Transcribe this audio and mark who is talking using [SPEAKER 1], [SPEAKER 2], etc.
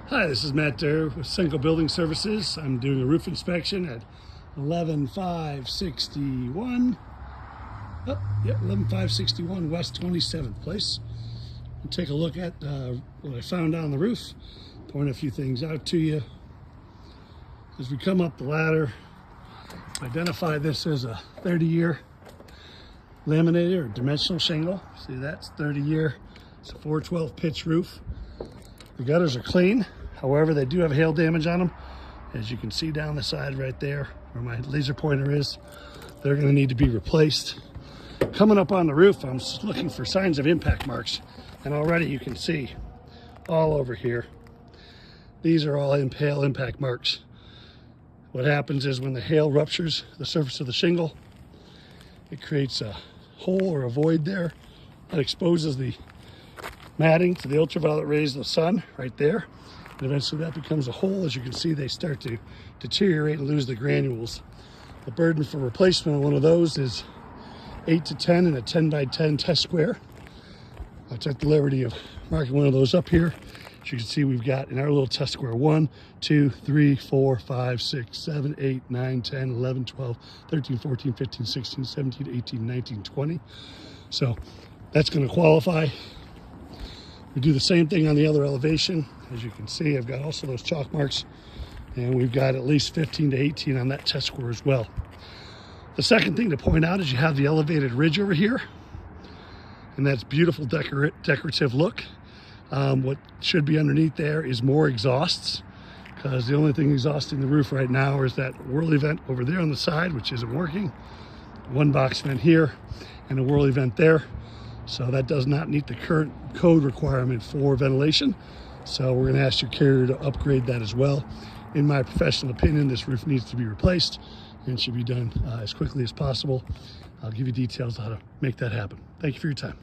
[SPEAKER 1] Hi, this is Matt Dirr with Cenco Building Services. I'm doing a roof inspection at 11561. 11561 West 27th Place. We'll take a look at what I found on the roof. Point a few things out to you. As we come up the ladder, identify this as a 30-year laminated or dimensional shingle. See, that's 30-year. It's a 412 pitch roof. The gutters are clean. However, they do have hail damage on them. As you can see down the side right there where my laser pointer is, they're going to need to be replaced. Coming up on the roof, I'm looking for signs of impact marks, and already you can see all over here. These are all hail impact marks. What happens is when the hail ruptures the surface of the shingle, it creates a hole or a void there that exposes the matting to the ultraviolet rays of the sun right there. And eventually that becomes a hole. As you can see, they start to deteriorate and lose the granules. The burden for replacement of one of those is 8 to 10 in a 10 by 10 test square. I took the liberty of marking one of those up here. As you can see, we've got in our little test square 1, 2, 3, 4, 5, 6, 7, 8, 9, 10, 11, 12, 13, 14, 15, 16, 17, 18, 19, 20. So that's going to qualify. We do the same thing on the other elevation. As you can see, I've got also those chalk marks, and we've got at least 15 to 18 on that test score as well. The second thing to point out is you have the elevated ridge over here, and that's beautiful decorative look. What should be underneath there is more exhausts, because the only thing exhausting the roof right now is that whirly vent over there on the side, which isn't working. One box vent here and a whirly vent there. So that does not meet the current code requirement for ventilation. So we're gonna ask your carrier to upgrade that as well. In my professional opinion, this roof needs to be replaced and should be done as quickly as possible. I'll give you details on how to make that happen. Thank you for your time.